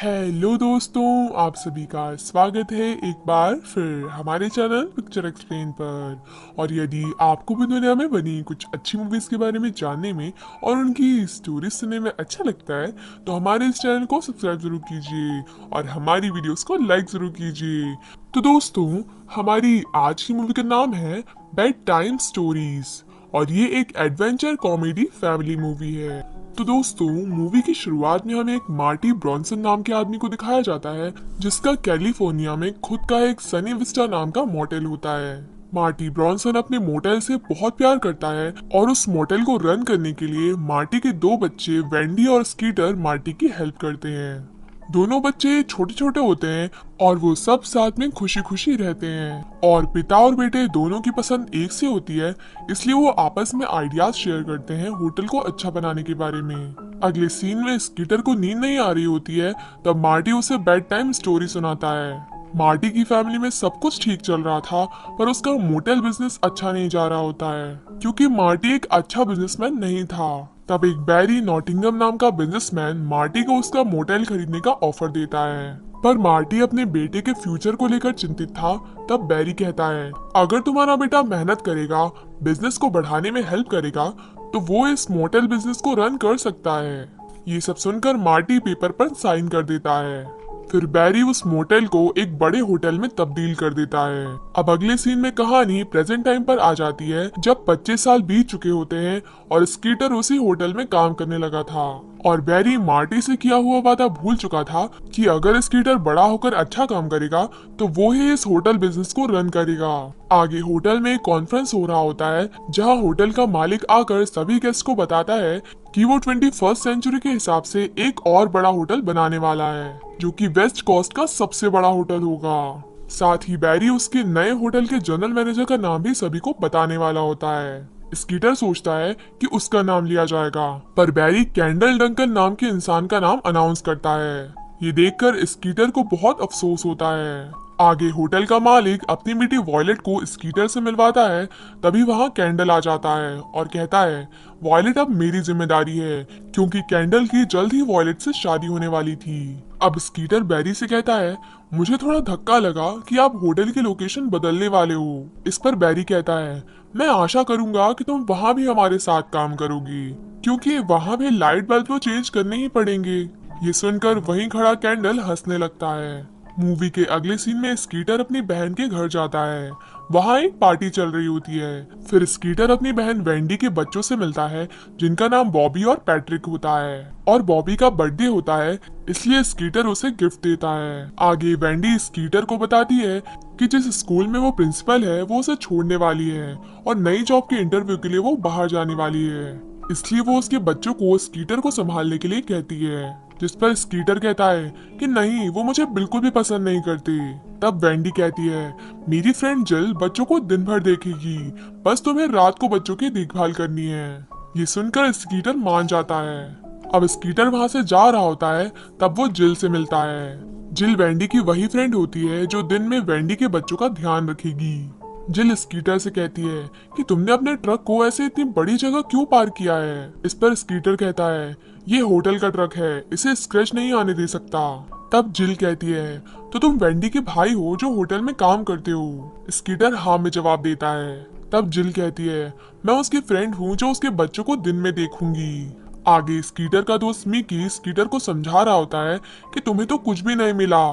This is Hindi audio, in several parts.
हेलो दोस्तों, आप सभी का स्वागत है एक बार फिर हमारे चैनल पिक्चर एक्सप्लेन पर। और यदि आपको भी दुनिया में बनी कुछ अच्छी मूवीज के बारे में जानने में और उनकी स्टोरी सुनने में अच्छा लगता है तो हमारे इस चैनल को सब्सक्राइब जरूर कीजिए और हमारी वीडियोस को लाइक जरूर कीजिए। तो दोस्तों, हमारी आज की मूवी का नाम है बेड टाइम स्टोरीज और ये एक एडवेंचर कॉमेडी फैमिली मूवी है। तो दोस्तों, मूवी की शुरुआत में हमें एक मार्टी ब्रॉन्सन नाम के आदमी को दिखाया जाता है जिसका कैलिफोर्निया में खुद का एक सनी विस्टा नाम का मोटेल होता है। मार्टी ब्रॉन्सन अपने मोटेल से बहुत प्यार करता है और उस मोटेल को रन करने के लिए मार्टी के दो बच्चे वेंडी और स्कीटर मार्टी की हेल्प करते हैं। दोनों बच्चे छोटे छोटे होते हैं और वो सब साथ में खुशी खुशी रहते हैं और पिता और बेटे दोनों की पसंद एक सी होती है, इसलिए वो आपस में आइडियाज शेयर करते हैं होटल को अच्छा बनाने के बारे में। अगले सीन में स्कीटर को नींद नहीं आ रही होती है, तब मार्टी उसे बेड टाइम स्टोरी सुनाता है। मार्टी की फैमिली में सब कुछ ठीक चल रहा था, पर उसका मोटेल बिजनेस अच्छा नहीं जा रहा होता है क्योंकि मार्टी एक अच्छा बिजनेसमैन नहीं था। तब एक बैरी नॉटिंगम नाम का बिजनेसमैन मार्टी को उसका मोटेल खरीदने का ऑफर देता है, पर मार्टी अपने बेटे के फ्यूचर को लेकर चिंतित था। तब बैरी कहता है, अगर तुम्हारा बेटा मेहनत करेगा, बिजनेस को बढ़ाने में हेल्प करेगा, तो वो इस मोटेल बिजनेस को रन कर सकता है। ये सब सुनकर मार्टी पेपर पर साइन कर देता है। फिर बैरी उस मोटेल को एक बड़े होटल में तब्दील कर देता है। अब अगले सीन में कहानी प्रेजेंट टाइम पर आ जाती है जब 25 साल बीत चुके होते हैं और स्कीटर उसी होटल में काम करने लगा था और बैरी मार्टी से किया हुआ वादा भूल चुका था कि अगर स्कीटर बड़ा होकर अच्छा काम करेगा तो वो ही इस होटल बिजनेस को रन करेगा। आगे होटल में एक कॉन्फ्रेंस हो रहा होता है जहां होटल का मालिक आकर सभी गेस्ट को बताता है कि वो 21वीं सेंचुरी के हिसाब से एक और बड़ा होटल बनाने वाला है जो कि वेस्ट कोस्ट का सबसे बड़ा होटल होगा। साथ ही बैरी उसके नए होटल के जनरल मैनेजर का नाम भी सभी को बताने वाला होता है। स्कीटर सोचता है कि उसका नाम लिया जाएगा, पर बैरी कैंडल डंकन नाम के इंसान का नाम अनाउंस करता है। ये देखकर स्कीटर को बहुत अफसोस होता है। आगे होटल का मालिक अपनी बेटी वॉयलेट को स्कीटर से मिलवाता है, तभी वहाँ कैंडल आ जाता है और कहता है, वॉयलेट अब मेरी जिम्मेदारी है क्योंकि कैंडल की जल्द ही वॉयलेट से शादी होने वाली थी। अब स्कीटर बैरी से कहता है, मुझे थोड़ा धक्का लगा कि आप होटल की लोकेशन बदलने वाले हो। इस पर बैरी कहता है, मैं आशा करूंगा कि तुम वहाँ भी हमारे साथ काम करोगी क्योंकि वहाँ भी लाइट बल्ब तो चेंज करने ही पड़ेंगे। ये सुनकर वहीं खड़ा कैंडल हंसने लगता है। मूवी के अगले सीन में स्कीटर अपनी बहन के घर जाता है। वहाँ एक पार्टी चल रही होती है। फिर स्कीटर अपनी बहन वेंडी के बच्चों से मिलता है जिनका नाम बॉबी और पैट्रिक होता है और बॉबी का बर्थडे होता है, इसलिए स्कीटर उसे गिफ्ट देता है। आगे वेंडी स्कीटर को बताती है कि जिस स्कूल में वो प्रिंसिपल है वो उसे छोड़ने वाली है और नई जॉब के इंटरव्यू के लिए वो बाहर जाने वाली है, इसलिए वो उसके बच्चों को स्कीटर को संभालने के लिए कहती है। जिस पर स्कीटर कहता है कि नहीं, वो मुझे बिल्कुल भी पसंद नहीं करती। तब वेंडी कहती है, मेरी फ्रेंड जिल बच्चों को दिन भर देखेगी, बस तुम्हें रात को बच्चों की देखभाल करनी है। ये सुनकर स्कीटर मान जाता है। अब स्कीटर वहाँ से जा रहा होता है, तब वो जिल से मिलता है। जिल वेंडी की वही फ्रेंड होती है जो दिन में वेंडी के बच्चों का ध्यान रखेगी। जिल स्कीटर से कहती है कि तुमने अपने ट्रक को ऐसे इतनी बड़ी जगह क्यों पार्क किया है। इस पर स्कीटर कहता है, ये होटल का ट्रक है, इसे स्क्रैच नहीं आने दे सकता। तब जिल कहती है, तो तुम वेंडी के भाई हो जो होटल में काम करते हो। स्कीटर हाँ में जवाब देता है। तब जिल कहती है, मैं उसकी फ्रेंड हूँ जो उसके बच्चों को दिन में देखूंगी। आगे स्कीटर का दोस्त मिकी स्कीटर को समझा रहा होता है कि तुम्हें तो कुछ भी नहीं मिला।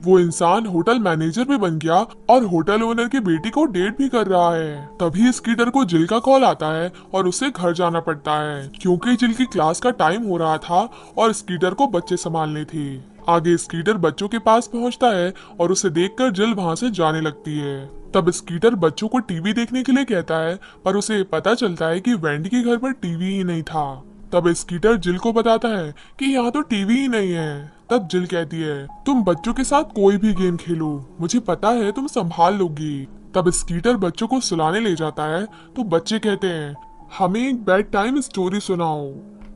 वो इंसान होटल मैनेजर भी बन गया और होटल ओनर की बेटी को डेट भी कर रहा है। तभी स्कीटर को जिल का कॉल आता है और उसे घर जाना पड़ता है क्योंकि जिल की क्लास का टाइम हो रहा था और स्कीटर को बच्चे संभालने थे। आगे स्कीटर बच्चों के पास पहुंचता है और उसे देखकर जिल वहां से जाने लगती है। तब स्कीटर बच्चों को टीवी देखने के लिए कहता है, पर उसे पता चलता है कि वेंडी के घर पर टीवी ही नहीं था। तब स्कीटर जिल को बताता है कि यहाँ तो टीवी ही नहीं है। तब जिल कहती है, तुम बच्चों के साथ कोई भी गेम खेलो, मुझे पता है तुम संभाल लोगी। तब स्कीटर बच्चों को सुलाने ले जाता है तो बच्चे कहते हैं, हमें एक बेड टाइम स्टोरी सुनाओ।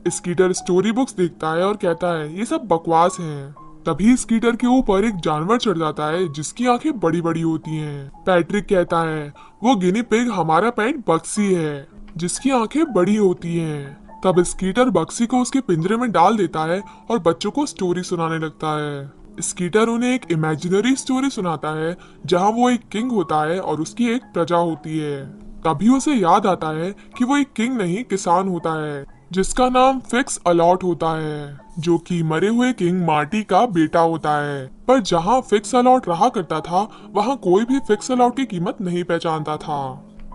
स्कीटर स्टोरी बुक्स देखता है और कहता है, ये सब बकवास है। तभी स्कीटर के ऊपर एक जानवर चढ़ जाता है जिसकी आंखें बड़ी बड़ी होती हैं। पैट्रिक कहता है, वो गिनी पिग हमारा पेट बक्सी है जिसकी आंखें बड़ी होती हैं। तब स्कीटर बक्सी को उसके पिंजरे में डाल देता है और बच्चों को स्टोरी सुनाने लगता है। स्कीटर उन्हें एक इमेजिनरी स्टोरी सुनाता है जहां वो एक किंग होता है और उसकी एक प्रजा होती है। तभी उसे याद आता है कि वो एक किंग नहीं किसान होता है जिसका नाम फिक्स अलॉट होता है, जो कि मरे हुए किंग मार्टी का बेटा होता है। पर जहां फिक्स अलॉट रहा करता था वहां कोई भी फिक्स अलॉट की कीमत नहीं पहचानता था।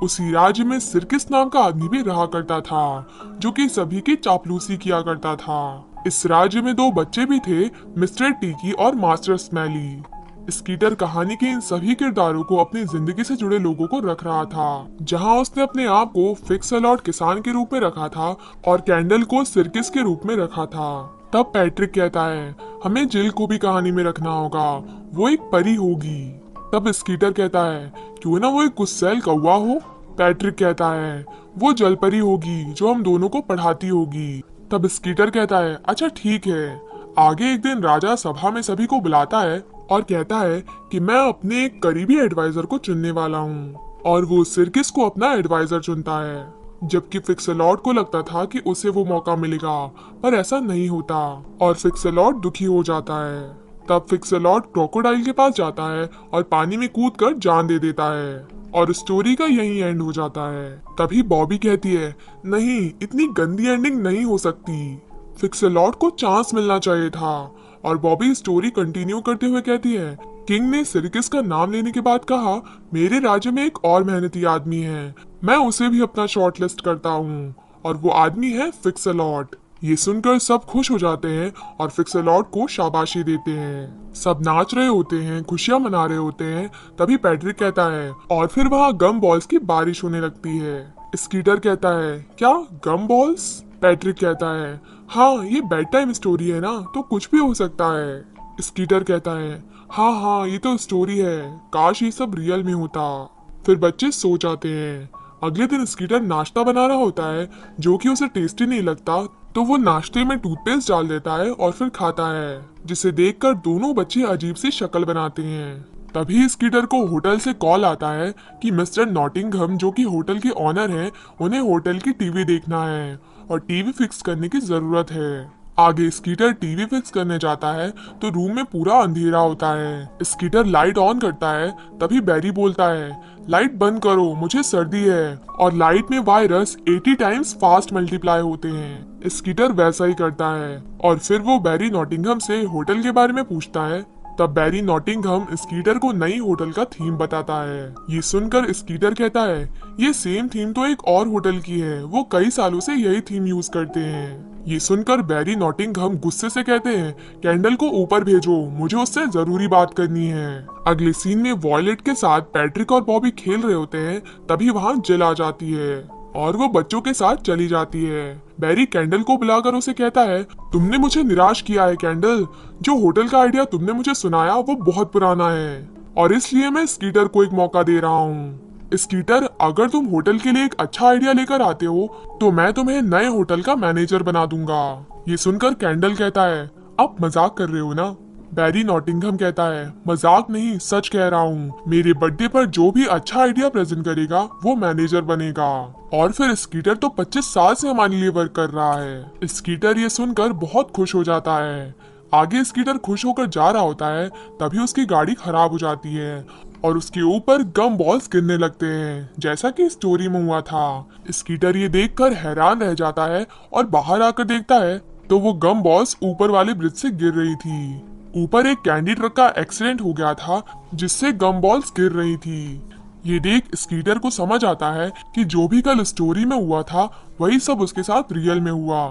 उसी राज्य में सिरकिस नाम का आदमी भी रहा करता था जो कि सभी की चापलूसी किया करता था। इस राज्य में 2 बच्चे भी थे, मिस्टर टीकी और मास्टर स्मेली। स्कीटर कहानी के इन सभी किरदारों को अपनी जिंदगी से जुड़े लोगों को रख रहा था, जहां उसने अपने आप को फिक्स अलॉट किसान के रूप में रखा था और कैंडल को सिरकिस के रूप में रखा था। तब पैट्रिक कहता है हमें जिल को भी कहानी में रखना होगा, वो एक परी होगी। तब स्कीटर कहता है क्यों ना वो एक गुस्सैल कौवा हो। पैट्रिक कहता है वो जलपरी होगी जो हम दोनों को पढ़ाती होगी। तब स्कीटर कहता है अच्छा ठीक है। आगे एक दिन राजा सभा में सभी को बुलाता है और कहता है कि मैं अपने एक करीबी एडवाइजर को चुनने वाला हूँ, और वो सिरकिस को अपना एडवाइजर चुनता है। जबकि फिक्सलॉट को लगता था कि उसे वो मौका मिलेगा, पर ऐसा नहीं होता और फिक्सलॉट दुखी हो जाता है। तब फिक्सलॉट क्रोकोडाइल के पास जाता है और पानी में कूदकर जान दे देता है और स्टोरी का यही एंड हो जाता है। तभी बॉबी कहती है नहीं, इतनी गंदी एंडिंग नहीं हो सकती, फिक्सलॉट को चांस मिलना चाहिए था। और बॉबी स्टोरी कंटिन्यू करते हुए कहती है किंग ने सिरकिस का नाम लेने के बाद कहा मेरे राज्य में एक और मेहनती आदमी है, मैं उसे भी अपना शॉर्टलिस्ट करता हूँ, और वो आदमी है फिक्सलॉट। ये सुनकर सब खुश हो जाते हैं और फिक्सलॉट को शाबाशी देते हैं। सब नाच रहे होते हैं, खुशियां मना रहे होते हैं। तभी पैट्रिक कहता है और फिर वहाँ गम बॉल्स की बारिश होने लगती है। स्कीटर कहता है क्या गम बॉल्स? पैट्रिक कहता है हाँ, ये बेड टाइम स्टोरी है ना, तो कुछ भी हो सकता है। स्कीटर कहता है हाँ हाँ, ये तो स्टोरी है, काश ये सब रियल में होता। फिर बच्चे सो जाते हैं। अगले दिन स्कीटर नाश्ता बना रहा होता है जो कि उसे टेस्टी नहीं लगता, तो वो नाश्ते में टूथपेस्ट डाल देता है और फिर खाता है, जिसे देखकर दोनों बच्चे अजीब सी शक्ल बनाते हैं। तभी स्कीटर को होटल से कॉल आता है कि मिस्टर नॉटिंघम जो कि होटल के ऑनर हैं, उन्हें होटल की टीवी देखना है और टीवी फिक्स करने की जरूरत है। आगे स्कीटर टीवी फिक्स करने जाता है तो रूम में पूरा अंधेरा होता है। स्कीटर लाइट ऑन करता है, तभी बैरी बोलता है लाइट बंद करो, मुझे सर्दी है, और लाइट में वायरस 80 टाइम्स फास्ट मल्टीप्लाई होते हैं। स्कीटर वैसा ही करता है और फिर वो बैरी नॉटिंघम से होटल के बारे में पूछता है। तब बैरी नॉटिंघम स्कीटर को नई होटल का थीम बताता है। ये सुनकर स्कीटर कहता है ये सेम थीम तो एक और होटल की है, वो कई सालों से यही थीम यूज करते हैं। ये सुनकर बैरी नॉटिंघम गुस्से से कहते हैं कैंडल को ऊपर भेजो, मुझे उससे जरूरी बात करनी है। अगले सीन में वॉयलेट के साथ पैट्रिक और बॉबी खेल रहे होते हैं, तभी वहाँ जिल आ जाती है और वो बच्चों के साथ चली जाती है। बैरी कैंडल को बुलाकर उसे कहता है तुमने मुझे निराश किया है कैंडल, जो होटल का आइडिया तुमने मुझे सुनाया वो बहुत पुराना है और इसलिए मैं स्कीटर को एक मौका दे रहा हूँ। स्कीटर, अगर तुम होटल के लिए एक अच्छा आइडिया लेकर आते हो तो मैं तुम्हें नए होटल का मैनेजर बना दूंगा। ये सुनकर कैंडल कहता है आप मजाक कर रहे हो ना? बैरी नॉटिंघम कहता है मजाक नहीं, सच कह रहा हूँ, मेरे बर्थडे पर जो भी अच्छा आइडिया प्रेजेंट करेगा वो मैनेजर बनेगा। और फिर स्कीटर तो 25 साल से हमारे लिए वर्क कर रहा है। स्कीटर ये सुनकर बहुत खुश हो जाता है। आगे स्कीटर खुश होकर जा रहा होता है, तभी उसकी गाड़ी खराब हो जाती है और उसके ऊपर गम बॉल्स गिरने लगते हैं, जैसा कि स्टोरी में हुआ था। स्कीटर ये देखकर हैरान रह जाता है और बाहर आकर देखता है तो वो गम बॉल्स ऊपर वाले ब्रिज से गिर रही थी। ऊपर एक कैंडी ट्रक का एक्सीडेंट हो गया था जिससे गम बॉल्स गिर रही थी। ये देख स्कीटर को समझ आता है कि जो भी कल स्टोरी में हुआ था वही सब उसके साथ रियल में हुआ।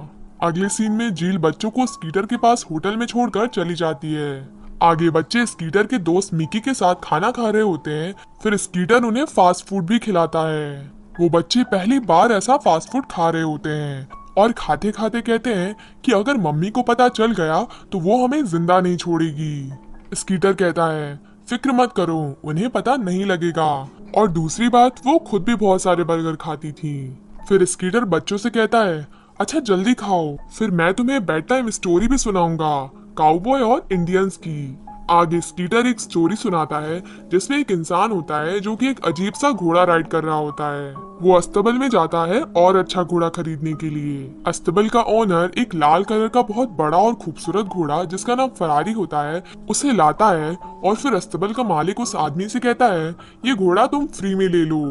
अगले सीन में जील बच्चों को स्कीटर के पास होटल में छोड़कर चली जाती है। आगे बच्चे स्कीटर के दोस्त मिकी के साथ खाना खा रहे होते हैं। फिर स्कीटर उन्हें फास्ट फूड भी खिलाता है। वो बच्चे पहली बार ऐसा फास्ट फूड खा रहे होते हैं और खाते खाते कहते हैं कि अगर मम्मी को पता चल गया तो वो हमें जिंदा नहीं छोड़ेगी। स्कीटर कहता है फिक्र मत करो, उन्हें पता नहीं लगेगा, और दूसरी बात वो खुद भी बहुत सारे बर्गर खाती थी। फिर स्कीटर बच्चों से कहता है अच्छा जल्दी खाओ, फिर मैं तुम्हें बेड टाइम स्टोरी भी सुनाऊंगा, काउबॉय और इंडियंस की। आगे स्कीटर एक स्टोरी सुनाता है जिसमें एक इंसान होता है जो कि एक अजीब सा घोड़ा राइड कर रहा होता है। वो अस्तबल में जाता है और अच्छा घोड़ा खरीदने के लिए। अस्तबल का ओनर एक लाल कलर का बहुत बड़ा और खूबसूरत घोड़ा जिसका नाम फरारी होता है उसे लाता है और फिर अस्तबल का मालिक उस आदमी से कहता है ये घोड़ा तुम फ्री में ले लो।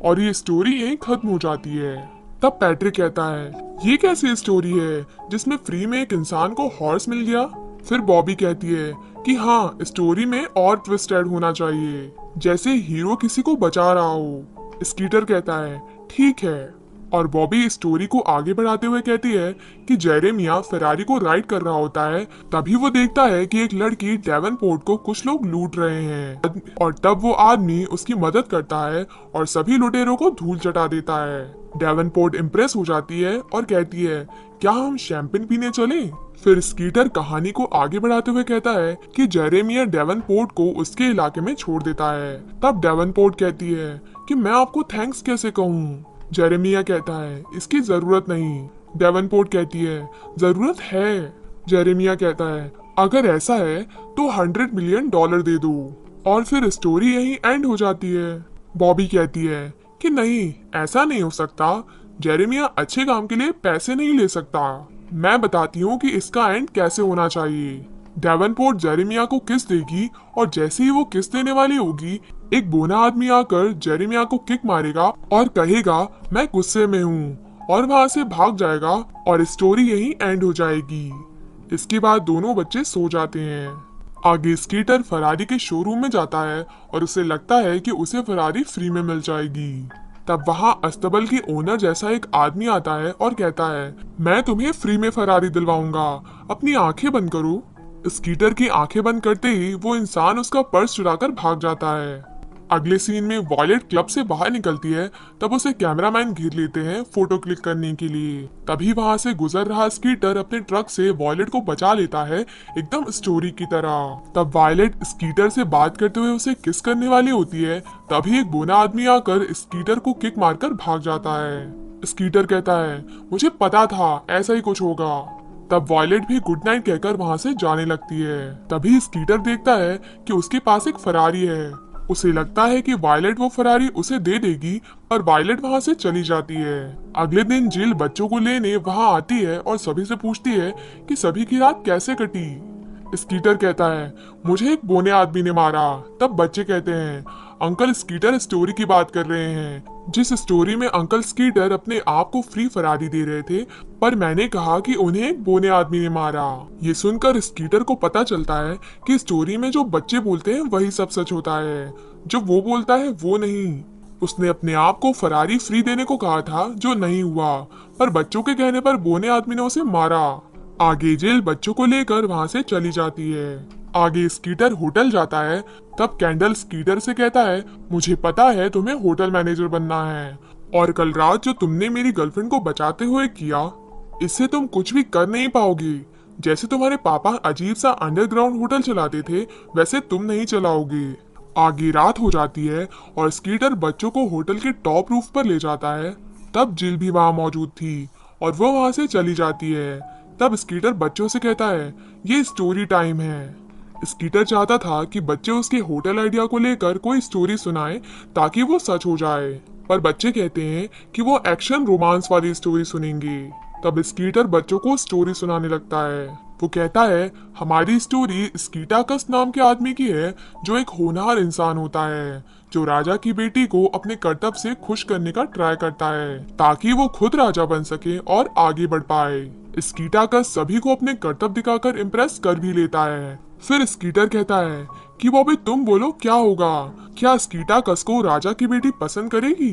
और ये स्टोरी यहीं खत्म हो जाती है। तब पैट्रिक कहता है ये कैसी स्टोरी है जिसमें फ्री में एक इंसान को हॉर्स मिल गया। फिर बॉबी कहती है कि हाँ, स्टोरी में और ट्विस्ट ऐड होना चाहिए, जैसे हीरो किसी को बचा रहा हो। स्कीटर कहता है ठीक है। और बॉबी स्टोरी को आगे बढ़ाते हुए कहती है कि जेरेमिया फेरारी को राइड कर रहा होता है, तभी वो देखता है कि एक लड़की डेवनपोर्ट को कुछ लोग लूट रहे हैं और तब वो आदमी उसकी मदद करता है और सभी लुटेरों को धूल चटा देता है। डेवनपोर्ट इम्प्रेस हो जाती है और कहती है क्या हम शैंपेन पीने चलें? फिर स्कीटर कहानी को आगे बढ़ाते हुए कहता है कि जेरेमिया डेवनपोर्ट को उसके इलाके में छोड़ देता है। तब डेवनपोर्ट कहती है कि मैं आपको थैंक्स कैसे कहूँ? जेरेमिया कहता है इसकी जरूरत नहीं। डेवनपोर्ट कहती है जरूरत है। जेरेमिया कहता है अगर ऐसा है तो $100 मिलियन दे दो। और फिर स्टोरी यहीं एंड हो जाती है। बॉबी कहती है कि नहीं, ऐसा नहीं हो सकता। जेरेमिया अच्छे काम के लिए पैसे नहीं ले सकता। मैं बताती हूँ कि इसका एंड कैसे होना चाहिए। डेवनपोर्ट जेरेमिया को किस देगी और जैसे ही वो किस देने वाली होगी एक बोना आदमी आकर जेरेमिया को किक मारेगा और कहेगा मैं गुस्से में हूँ और वहाँ से भाग जाएगा और स्टोरी यहीं एंड हो जाएगी। इसके बाद दोनों बच्चे सो जाते हैं। आगे स्कीटर फरारी के शोरूम में जाता है और उसे लगता है कि उसे फरारी फ्री में मिल जाएगी। तब वहाँ अस्तबल के ओनर जैसा एक आदमी आता है और कहता है मैं तुम्हें फ्री में फरारी दिलवाऊंगा, अपनी आंखें बंद करो। स्कीटर की आंखें बंद करते ही वो इंसान उसका पर्स चुराकर भाग जाता है। अगले सीन में वॉयलेट क्लब से बाहर निकलती है, तब उसे कैमरामैन घेर लेते हैं फोटो क्लिक करने के लिए। तभी वहां से गुजर रहा स्कीटर अपने ट्रक से वॉयलेट को बचा लेता है, एकदम स्टोरी की तरह। तब वॉयलेट स्कीटर से बात करते हुए उसे किस करने वाली होती है, तभी एक बोना आदमी आकर स्कीटर को किक मारकर भाग जाता है। स्कीटर कहता है मुझे पता था ऐसा ही कुछ होगा। तब वॉयलेट भी गुड नाइट कहकर वहां से जाने लगती है। तभी स्कीटर देखता है कि उसके पास एक फरारी है। उसे लगता है कि वायलेट वो फरारी उसे दे देगी और वायलेट वहां से चली जाती है। अगले दिन जिल बच्चों को लेने वहां आती है और सभी से पूछती है कि सभी की रात कैसे कटी। स्कीटर कहता है मुझे एक बोने आदमी ने मारा। तब बच्चे कहते हैं अंकल स्कीटर स्टोरी की बात कर रहे हैं, जिस स्टोरी में अंकल स्कीटर अपने आप को फ्री फरारी दे रहे थे, पर मैंने कहा कि उन्हें एक बोने आदमी ने मारा। ये सुनकर स्कीटर को पता चलता है कि स्टोरी में जो बच्चे बोलते हैं वही सब सच होता है, जो वो बोलता है वो नहीं। उसने अपने आप को फरारी फ्री देने को कहा था, जो नहीं हुआ, पर बच्चों के कहने पर बोने आदमी ने उसे मारा। आगे जेल बच्चों को लेकर वहां से चली जाती है। आगे स्कीटर होटल जाता है। तब कैंडल स्कीटर से कहता है मुझे पता है तुम्हें होटल मैनेजर बनना है, और कल रात जो तुमने मेरी गर्लफ्रेंड को बचाते हुए किया, इससे तुम कुछ भी कर नहीं पाओगे। जैसे तुम्हारे पापा अजीब सा अंडरग्राउंड होटल चलाते थे, वैसे तुम नहीं चलाओगे। आगे रात हो जाती है और स्कीटर बच्चों को होटल के टॉप रूफ पर ले जाता है। तब जिल भी वहां मौजूद थी और वो वहां से चली जाती है। तब स्कीटर बच्चों से कहता है ये स्टोरी टाइम है। स्कीटर चाहता था कि बच्चे उसके होटल आइडिया को लेकर कोई स्टोरी सुनाए ताकि वो सच हो जाए, पर बच्चे कहते हैं कि वो एक्शन रोमांस वाली स्टोरी सुनेंगे। तब स्कीटर बच्चों को स्टोरी सुनाने लगता है। वो कहता है हमारी स्टोरी स्कीटाकस नाम के आदमी की है, जो एक होनहार इंसान होता है, जो राजा की बेटी को अपने कर्तव्य से खुश करने का ट्राई करता है ताकि वो खुद राजा बन सके और आगे बढ़ पाए। स्कीटाकस सभी को अपने कर्तव्य दिखाकर इम्प्रेस कर भी लेता है। फिर स्कीटर कहता है कि बॉबी तुम बोलो क्या होगा, क्या स्कीटाकस को राजा की बेटी पसंद करेगी?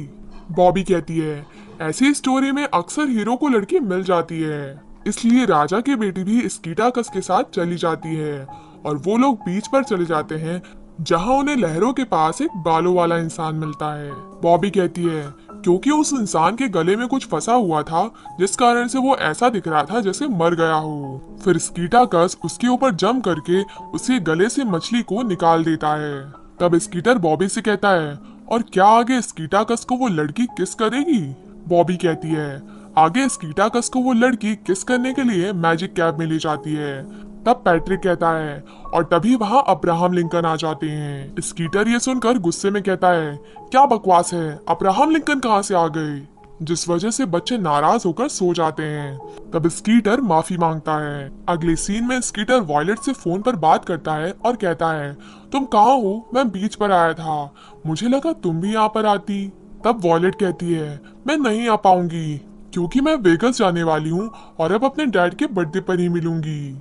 बॉबी कहती है ऐसी स्टोरी में अक्सर हीरो को लड़की मिल जाती है, इसलिए राजा की बेटी भी स्कीटाकस के साथ चली जाती है और वो लोग बीच पर चले जाते हैं, जहां उन्हें लहरों के पास एक बालों वाला इंसान मिलता है। बॉबी कहती है क्योंकि उस इंसान के गले में कुछ फंसा हुआ था, जिस कारण से वो ऐसा दिख रहा था जैसे मर गया हो। फिर स्कीटाकस उसके ऊपर जम करके उसके गले से मछली को निकाल देता है। तब स्कीटर बॉबी से कहता है और क्या आगे स्कीटाकस को वो लड़की किस करेगी? बॉबी कहती है आगे स्कीटाकस को वो लड़की किस करने के लिए मैजिक कैब में ले जाती है, तब पैट्रिक कहता है और तभी वहाँ अब्राहम लिंकन आ जाते हैं। स्कीटर ये सुनकर गुस्से में कहता है, क्या बकवास है, अब्राहम लिंकन कहाँ से आ गए, जिस वजह से बच्चे नाराज होकर सो जाते हैं। तब स्कीटर माफी मांगता है। अगले सीन में स्कीटर वॉयलेट से फोन पर बात करता है और कहता है, तुम कहाँ हो, मैं बीच पर आया था, मुझे लगा तुम भी यहाँ पर आती। तब वॉयलेट कहती है, मैं नहीं आ पाऊंगी क्योंकि मैं वेगस जाने वाली हूँ और अब अपने डैड के बर्थडे पर ही मिलूंगी।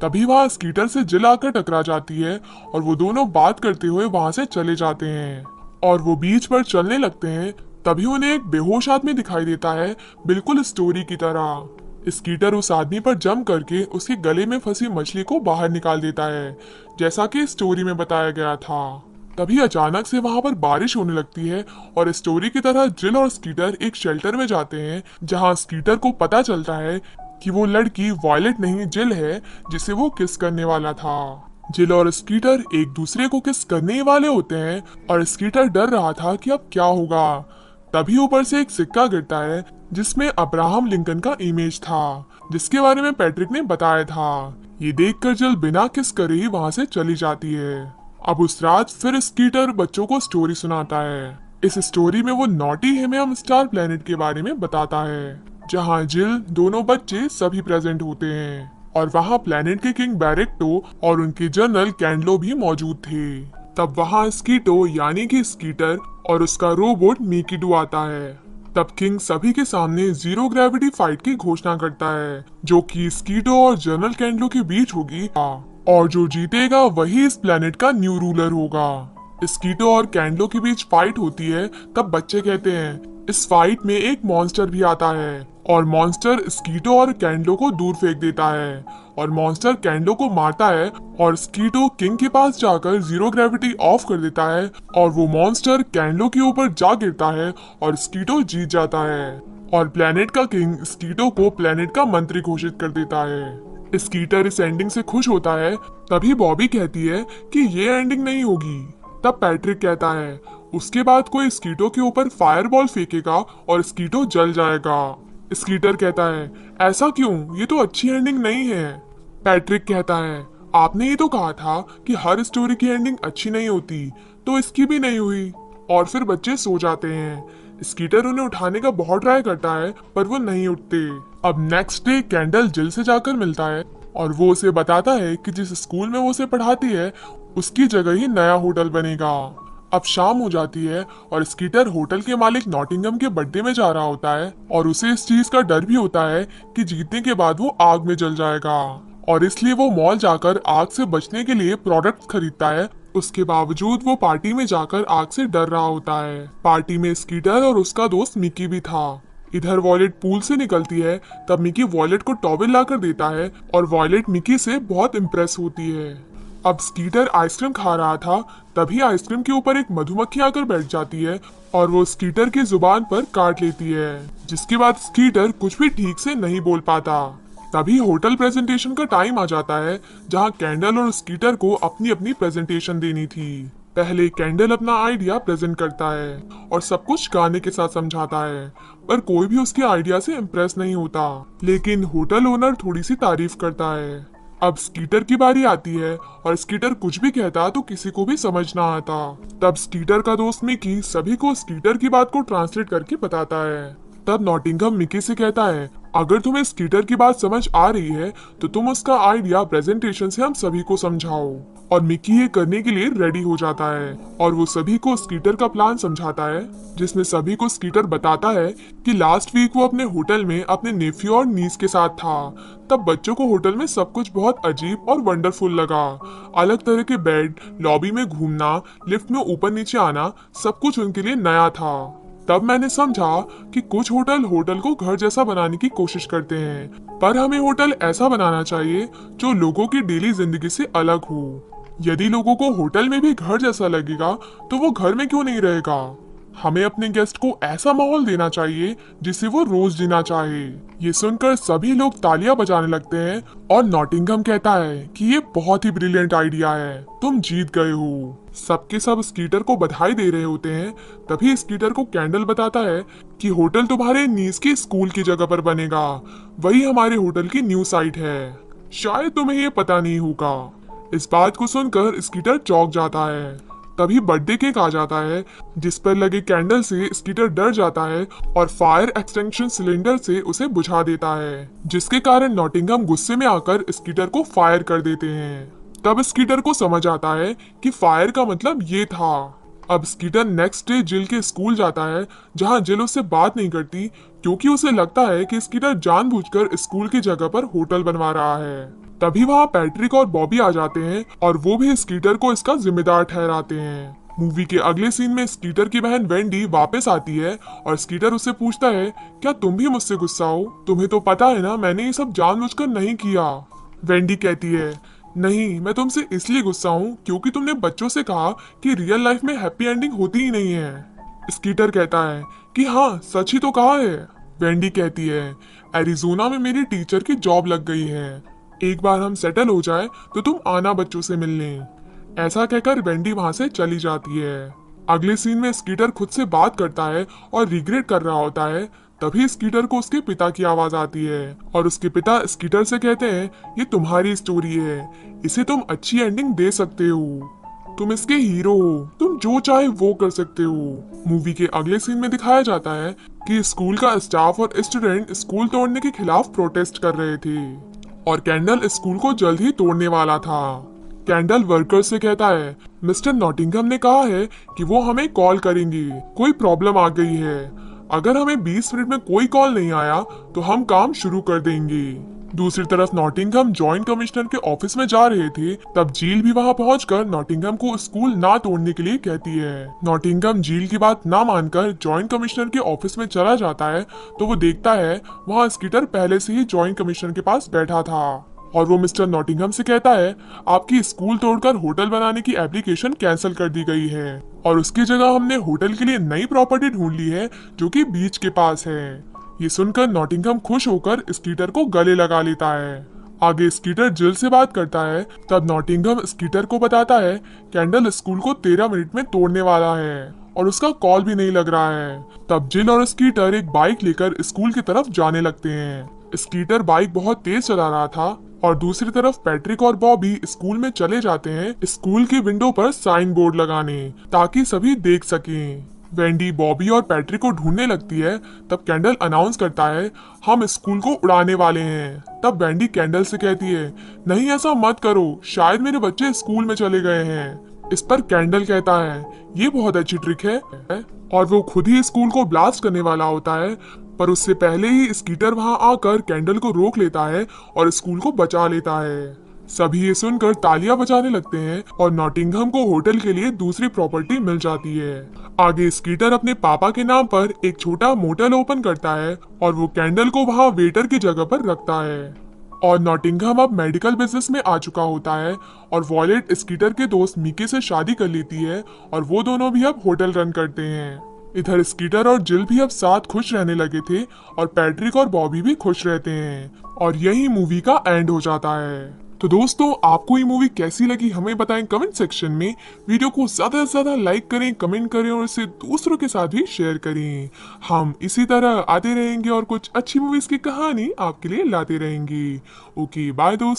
तभी वहाँ स्कीटर से जिल आकर टकरा जाती है और वो दोनों बात करते हुए वहाँ से चले जाते हैं और वो बीच पर चलने लगते हैं। तभी उन्हें एक बेहोश आदमी दिखाई देता है, बिल्कुल स्टोरी की तरह। स्कीटर उस आदमी पर जंप करके उसके गले में फंसी मछली को बाहर निकाल देता है, जैसा कि स्टोरी में बताया गया था। तभी अचानक से वहां पर बारिश होने लगती है और स्टोरी की तरह जिल और स्कीटर एक शेल्टर में जाते हैं, जहां स्कीटर को पता चलता है कि वो लड़की वॉयलेट नहीं जिल है, जिसे वो किस करने वाला था। जिल और स्कीटर एक दूसरे को किस करने ही वाले होते हैं और स्कीटर डर रहा था कि अब क्या होगा। तभी ऊपर से एक सिक्का गिरता है जिसमें अब्राहम लिंकन का इमेज था, जिसके बारे में पैट्रिक ने बताया था। ये देखकर जिल बिना किस करे ही वहां से चली जाती है। अब उस रात फिर स्कीटर बच्चों को स्टोरी सुनाता है। इस स्टोरी में वो नॉटी हेमियम स्टार प्लेनेट के बारे में बताता है, जहाँ जिल, दोनों बच्चे सभी प्रेजेंट होते हैं और वहाँ प्लेनेट के किंग बैरेक्टो और उनके जनरल कैंडलो भी मौजूद थे। तब वहाँ स्कीटो यानी कि स्कीटर और उसका रोबोट मिकीडो आता है। तब किंग सभी के सामने जीरो ग्रेविटी फाइट की घोषणा करता है, जो कि स्कीटो और जनरल कैंडलो के बीच होगी और जो जीतेगा वही इस प्लेनेट का न्यू रूलर होगा। स्कीटो और कैंडलो के बीच फाइट होती है। तब बच्चे कहते हैं इस फाइट में एक मॉन्स्टर भी आता है और मॉन्स्टर स्कीटो और कैंडलो को दूर फेंक देता है और मॉन्स्टर कैंडलो को मारता है और स्कीटो किंग के पास जाकर जीरो ग्रेविटी ऑफ कर देता है और वो मॉन्स्टर कैंडलो के ऊपर जा गिरता है और स्कीटो जीत जाता है और प्लेनेट का किंग स्कीटो को प्लेनेट का मंत्री घोषित कर देता है। स्कीटर इस एंडिंग से खुश होता है। तभी बॉबी कहती है कि ये एंडिंग नहीं होगी। तब पैट्रिक कहता है उसके बाद कोई स्कीटो के ऊपर फायरबॉल फेंकेगा और स्कीटो जल जाएगा। स्कीटर कहता है ऐसा क्यों, ये तो अच्छी एंडिंग नहीं है। पैट्रिक कहता है आपने ये तो कहा था कि हर स्टोरी की एंडिंग अच्छी नहीं होती, तो इसकी भी नहीं हुई। और फिर बच्चे सो जाते हैं। स्कीटर उन्हें उठाने का बहुत ट्राई करता है पर वो नहीं उठते। अब नेक्स्ट डे कैंडल जिल से जाकर मिलता है और वो उसे बताता है कि जिस स्कूल में वो उसे पढ़ाती है उसकी जगह ही नया होटल बनेगा। अब शाम हो जाती है और स्कीटर होटल के मालिक नॉटिंगम के बर्थडे में जा रहा होता है और उसे इस चीज का डर भी होता है कि जीतने के बाद वो आग में जल जाएगा और इसलिए वो मॉल जाकर आग से बचने के लिए प्रोडक्ट खरीदता है। उसके बावजूद वो पार्टी में जाकर आग से डर रहा होता है। पार्टी में स्कीटर और उसका दोस्त मिकी भी था। इधर वॉयलेट पूल से निकलती है। तब मिकी वॉयलेट को टॉवेल लाकर देता है और वॉयलेट मिकी से बहुत इम्प्रेस होती है। अब स्कीटर आइसक्रीम खा रहा था, तभी आइसक्रीम के ऊपर एक मधुमक्खी आकर बैठ जाती है और वो स्कीटर की जुबान पर काट लेती है, जिसके बाद स्कीटर कुछ भी ठीक से नहीं बोल पाता। तभी होटल प्रेजेंटेशन का टाइम आ जाता है, जहां कैंडल और स्कीटर को अपनी अपनी प्रेजेंटेशन देनी थी। पहले कैंडल अपना आइडिया प्रेजेंट करता है और सब कुछ गाने के साथ समझाता है, पर कोई भी उसके आइडिया से इम्प्रेस नहीं होता। लेकिन होटल ओनर थोड़ी सी तारीफ करता है। अब स्कीटर की बारी आती है और स्कीटर कुछ भी कहता तो किसी को भी समझ ना आता। तब स्कीटर का दोस्त मिकी सभी को स्कीटर की बात को ट्रांसलेट करके बताता है। तब नॉटिंघम मिकी से कहता है अगर तुम्हें स्कीटर की बात समझ आ रही है तो तुम उसका आइडिया प्रेजेंटेशन से हम सभी को समझाओ। और मिकी ये करने के लिए रेडी हो जाता है और वो सभी को स्कीटर का प्लान समझाता है, जिसमें सभी को स्कीटर बताता है कि लास्ट वीक वो अपने होटल में अपने नेफ्यू और नीस के साथ था। तब बच्चों को होटल में सब कुछ बहुत अजीब और वंडरफुल लगा। अलग तरह के बेड, लॉबी में घूमना, लिफ्ट में ऊपर नीचे आना, सब कुछ उनके लिए नया था। तब मैंने समझा कि कुछ होटल को घर जैसा बनाने की कोशिश करते हैं, पर हमें होटल ऐसा बनाना चाहिए जो लोगों की डेली जिंदगी से अलग हो। यदि लोगों को होटल में भी घर जैसा लगेगा तो वो घर में क्यों नहीं रहेगा। हमें अपने गेस्ट को ऐसा माहौल देना चाहिए जिसे वो रोज जीना चाहे। ये सुनकर सभी लोग तालियां बजाने लगते हैं और नॉटिंघम कहता है कि ये बहुत ही ब्रिलियंट आइडिया है, तुम जीत गए हो। सबके सब स्कीटर को बधाई दे रहे होते हैं। तभी स्कीटर को कैंडल बताता है कि होटल तुम्हारे नीस के स्कूल की जगह पर बनेगा, वही हमारे होटल की न्यू साइट है। शायद तुम्हें ये पता नहीं होगा। इस बात को सुनकर स्कीटर चौंक जाता है। तभी बर्थडे केक आ जाता है, जिस पर लगे कैंडल से स्कीटर डर जाता है और फायर एक्सटेंशन सिलेंडर से उसे बुझा देता है, जिसके कारण नॉटिंघम गुस्से में आकर स्कीटर को फायर कर देते हैं। तब स्कीटर को समझ आता है कि फायर का मतलब ये था। अब स्कीटर नेक्स्ट डे जिल के स्कूल जाता है, जहां जिल उससे बात नहीं करती क्योंकि उसे लगता है कि स्कीटर जानबूझकर स्कूल की जगह पर होटल बनवा रहा है। तभी वहां पैट्रिक और बॉबी आ जाते हैं और वो भी स्कीटर को इसका जिम्मेदार ठहराते हैं। मूवी के अगले सीन में स्कीटर की बहन वेंडी वापस आती है और स्कीटर उससे पूछता है, क्या तुम भी मुझसे गुस्सा हो? तुम्हें तो पता है ना, मैंने ये सब जानबूझकर नहीं किया। वेंडी कहती है, नहीं, मैं तुमसे इसलिए गुस्सा हूँ क्योंकि तुमने बच्चों से कहा कि रियल लाइफ में हैप्पी एंडिंग होती ही नहीं है। स्कीटर कहता है कि हाँ, सच ही तो कहा है। वेंडी कहती है, एरिजोना में मेरी टीचर की जॉब लग गई है, एक बार हम सेटल हो जाए तो तुम आना बच्चों से मिलने। ऐसा कहकर वेंडी वहां से चली जाती है। अगले सीन में स्कीटर खुद से बात करता है और रिग्रेट कर रहा होता है। तभी स्कीटर को उसके पिता की आवाज आती है और उसके पिता स्कीटर से कहते हैं, ये तुम्हारी स्टोरी है, इसे तुम अच्छी एंडिंग दे सकते हो, तुम इसके हीरो हो, तुम जो चाहे वो कर सकते हो। मूवी के अगले सीन में दिखाया जाता है कि स्कूल का स्टाफ और स्टूडेंट स्कूल तोड़ने के खिलाफ प्रोटेस्ट कर रहे थे और कैंडल स्कूल को जल्द ही तोड़ने वाला था। कैंडल वर्कर्स से कहता है, मिस्टर नॉटिंघम ने कहा है कि वो हमें कॉल करेंगे, कोई प्रॉब्लम आ गई है। अगर हमें 20 मिनट में कोई कॉल नहीं आया तो हम काम शुरू कर देंगे। दूसरी तरफ नॉटिंघम जॉइंट कमिश्नर के ऑफिस में जा रहे थे, तब जील भी वहां पहुंचकर नॉटिंघम को स्कूल ना तोड़ने के लिए कहती है। नॉटिंघम जील की बात ना मानकर जॉइंट कमिश्नर के ऑफिस में चला जाता है तो वो देखता है वहां स्कीटर पहले से ही जॉइंट कमिश्नर के पास बैठा था और वो मिस्टर नॉटिंघम से कहता है, आपकी स्कूल तोड़कर होटल बनाने की एप्लीकेशन कैंसिल कर दी गई है और उसकी जगह हमने होटल के लिए नई प्रॉपर्टी ढूंढ ली है जो कि बीच के पास है। ये सुनकर नॉटिंघम खुश होकर स्कीटर को गले लगा लेता है। आगे स्कीटर जिल से बात करता है, तब नॉटिंघम स्कीटर को बताता है कैंडल स्कूल को 13 मिनट में तोड़ने वाला है और उसका कॉल भी नहीं लग रहा है। तब जिल और स्कीटर एक बाइक लेकर स्कूल की तरफ जाने लगते हैं। स्कीटर बाइक बहुत तेज चला रहा था और दूसरी तरफ पैट्रिक और बॉबी स्कूल में चले जाते हैं स्कूल की विंडो पर साइन बोर्ड लगाने, ताकि सभी देख सकें। वेंडी बॉबी और पैट्रिक को ढूंढने लगती है, तब कैंडल अनाउंस करता है, हम स्कूल को उड़ाने वाले हैं। तब वेंडी कैंडल से कहती है, नहीं ऐसा मत करो, शायद मेरे बच्चे स्कूल में चले गए हैं। इस पर कैंडल कहता है, ये बहुत अच्छी ट्रिक है, और वो खुद ही स्कूल को ब्लास्ट करने वाला होता है, पर उससे पहले ही स्कीटर वहां आकर कैंडल को रोक लेता है और स्कूल को बचा लेता है। सभी ये सुनकर तालियां बजाने लगते हैं और नॉटिंघम को होटल के लिए दूसरी प्रॉपर्टी मिल जाती है। आगे स्कीटर अपने पापा के नाम पर एक छोटा मोटल ओपन करता है और वो कैंडल को वहां वेटर की जगह पर रखता है। और नॉटिंघम अब मेडिकल बिजनेस में आ चुका होता है और वॉयलेट स्कीटर के दोस्त मिकी से शादी कर लेती है और वो दोनों भी अब होटल रन करते हैं। इधर स्कीटर और जिल भी अब साथ खुश रहने लगे थे और पैट्रिक और बॉबी भी खुश रहते हैं और यही मूवी का एंड हो जाता है। तो दोस्तों, आपको ये मूवी कैसी लगी हमें बताएं कमेंट सेक्शन में। वीडियो को ज्यादा से ज्यादा लाइक करें, कमेंट करें और इसे दूसरों के साथ भी शेयर करें। हम इसी तरह आते रहेंगे और कुछ अच्छी मूवीज की कहानी आपके लिए लाते रहेंगे। ओके, बाय दोस्तों।